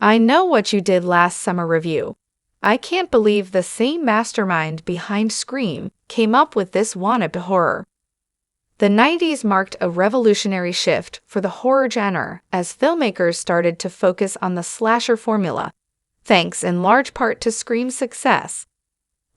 I know what you did last summer review. I can't believe the same mastermind behind Scream came up with this wannabe horror. The 90s marked a revolutionary shift for the horror genre as filmmakers started to focus on the slasher formula, thanks in large part to Scream's success.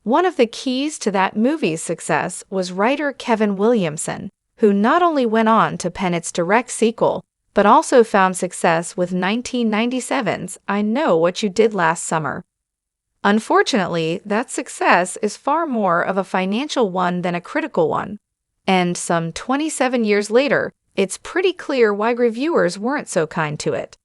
One of the keys to that movie's success was writer Kevin Williamson, who not only went on to pen its direct sequel, but also found success with 1997's I Know What You Did Last Summer. Unfortunately, that success is far more of a financial one than a critical one, and some 27 years later, it's pretty clear why reviewers weren't so kind to it.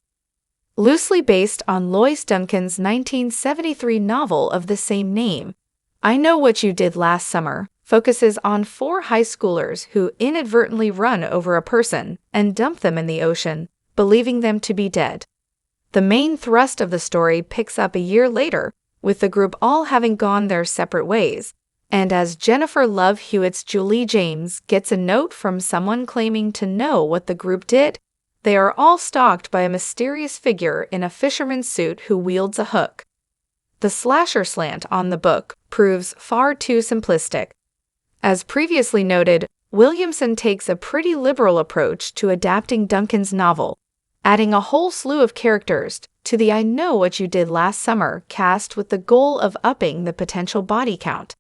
Loosely based on Lois Duncan's 1973 novel of the same name, I Know What You Did Last Summer focuses on four high schoolers who inadvertently run over a person and dump them in the ocean, believing them to be dead. The main thrust of the story picks up a year later, with the group all having gone their separate ways, and as Jennifer Love Hewitt's Julie James gets a note from someone claiming to know what the group did, they are all stalked by a mysterious figure in a fisherman's suit who wields a hook. The slasher slant on the book proves far too simplistic. As previously noted, Williamson takes a pretty liberal approach to adapting Duncan's novel, adding a whole slew of characters to the I Know What You Did Last Summer cast with the goal of upping the potential body count.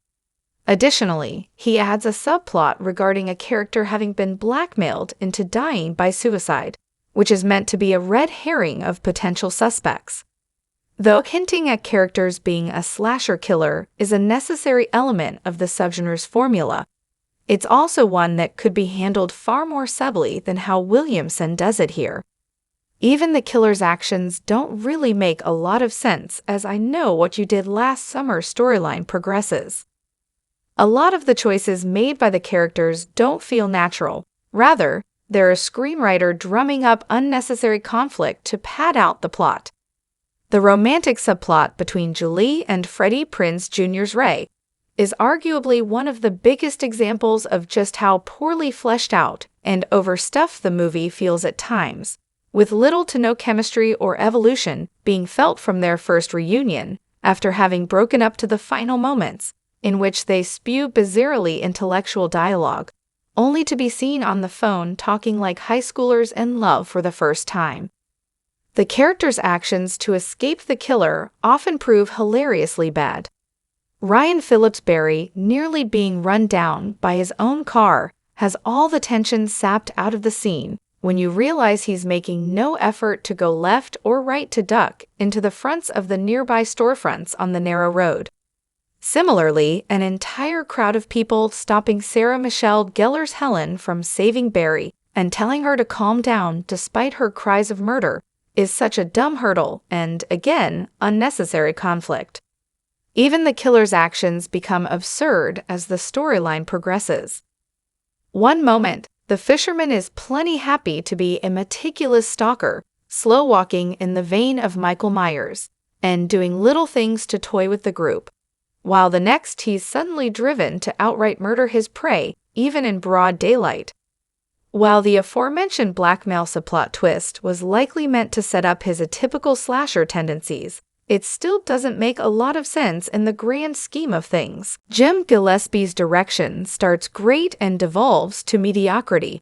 Additionally, he adds a subplot regarding a character having been blackmailed into dying by suicide, which is meant to be a red herring of potential suspects. Though hinting at characters being a slasher killer is a necessary element of the subgenre's formula, it's also one that could be handled far more subtly than how Williamson does it here. Even the killer's actions don't really make a lot of sense as I Know What You Did Last Summer storyline progresses. A lot of the choices made by the characters don't feel natural. Rather, they're a screenwriter drumming up unnecessary conflict to pad out the plot. The romantic subplot between Julie and Freddie Prinze Jr.'s Ray is arguably one of the biggest examples of just how poorly fleshed out and overstuffed the movie feels at times, with little to no chemistry or evolution being felt from their first reunion after having broken up to the final moments, in which they spew bizarrely intellectual dialogue, only to be seen on the phone talking like high schoolers in love for the first time. The characters' actions to escape the killer often prove hilariously bad. Ryan Phillips Barry nearly being run down by his own car has all the tension sapped out of the scene when you realize he's making no effort to go left or right to duck into the fronts of the nearby storefronts on the narrow road. Similarly, an entire crowd of people stopping Sarah Michelle Gellar's Helen from saving Barry and telling her to calm down despite her cries of murder is such a dumb hurdle and, again, unnecessary conflict. Even the killer's actions become absurd as the storyline progresses. One moment, the fisherman is plenty happy to be a meticulous stalker, slow-walking in the vein of Michael Myers, and doing little things to toy with the group, while the next he's suddenly driven to outright murder his prey, even in broad daylight. While the aforementioned blackmail subplot twist was likely meant to set up his atypical slasher tendencies, it still doesn't make a lot of sense in the grand scheme of things. Jim Gillespie's direction starts great and devolves to mediocrity.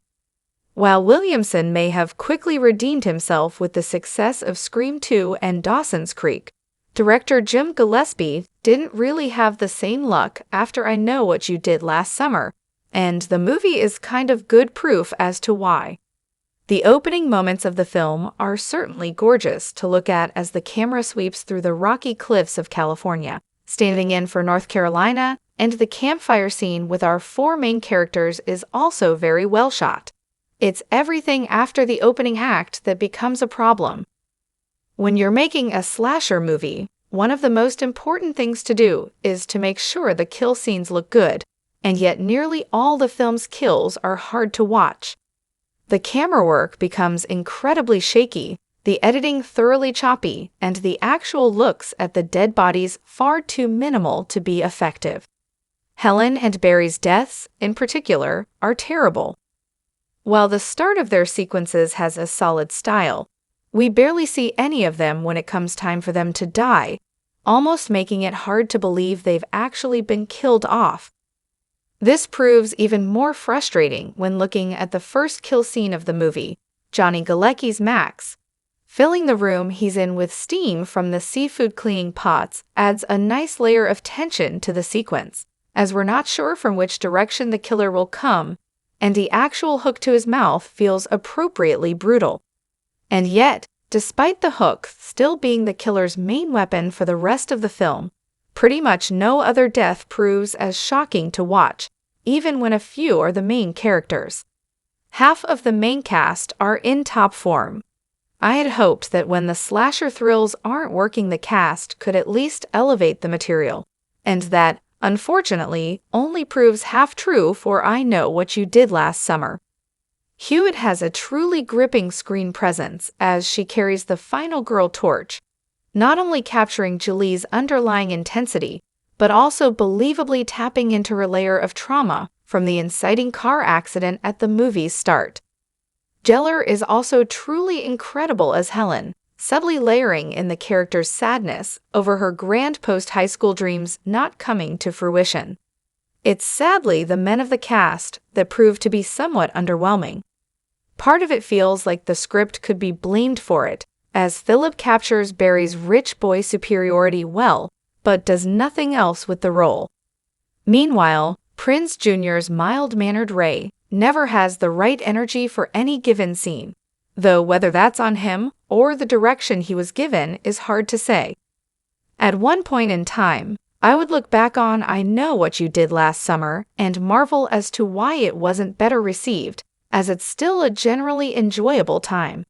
While Williamson may have quickly redeemed himself with the success of Scream 2 and Dawson's Creek, director Jim Gillespie didn't really have the same luck after I Know What You Did Last Summer, and the movie is kind of good proof as to why. The opening moments of the film are certainly gorgeous to look at as the camera sweeps through the rocky cliffs of California, standing in for North Carolina, and the campfire scene with our four main characters is also very well shot. It's everything after the opening act that becomes a problem. When you're making a slasher movie, one of the most important things to do is to make sure the kill scenes look good, and yet nearly all the film's kills are hard to watch. The camera work becomes incredibly shaky, the editing thoroughly choppy, and the actual looks at the dead bodies far too minimal to be effective. Helen and Barry's deaths, in particular, are terrible. While the start of their sequences has a solid style, We barely see any of them when it comes time for them to die, almost making it hard to believe they've actually been killed off. This proves even more frustrating when looking at the first kill scene of the movie, Johnny Galecki's Max. Filling the room he's in with steam from the seafood cleaning pots adds a nice layer of tension to the sequence, as we're not sure from which direction the killer will come, and the actual hook to his mouth feels appropriately brutal. And yet, despite the hook still being the killer's main weapon for the rest of the film, pretty much no other death proves as shocking to watch, even when a few are the main characters. Half of the main cast are in top form. I had hoped that when the slasher thrills aren't working, the cast could at least elevate the material, and that, unfortunately, only proves half true for I Know What You Did Last Summer. Hewitt has a truly gripping screen presence as she carries the final girl torch, not only capturing Julie's underlying intensity, but also believably tapping into her layer of trauma from the inciting car accident at the movie's start. Geller is also truly incredible as Helen, subtly layering in the character's sadness over her grand post-high school dreams not coming to fruition. It's sadly the men of the cast that prove to be somewhat underwhelming. Part of it feels like the script could be blamed for it, as Philip captures Barry's rich boy superiority well, but does nothing else with the role. Meanwhile, Prinze Jr.'s mild-mannered Ray never has the right energy for any given scene, though whether that's on him or the direction he was given is hard to say. At one point in time, I would look back on I Know What You Did Last Summer and marvel as to why it wasn't better received, as it's still a generally enjoyable time.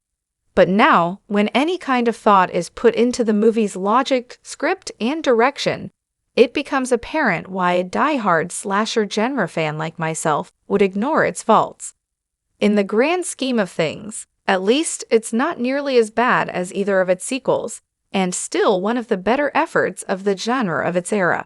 But now, when any kind of thought is put into the movie's logic, script, and direction, it becomes apparent why a die-hard slasher genre fan like myself would ignore its faults. In the grand scheme of things, at least it's not nearly as bad as either of its sequels, and still one of the better efforts of the genre of its era.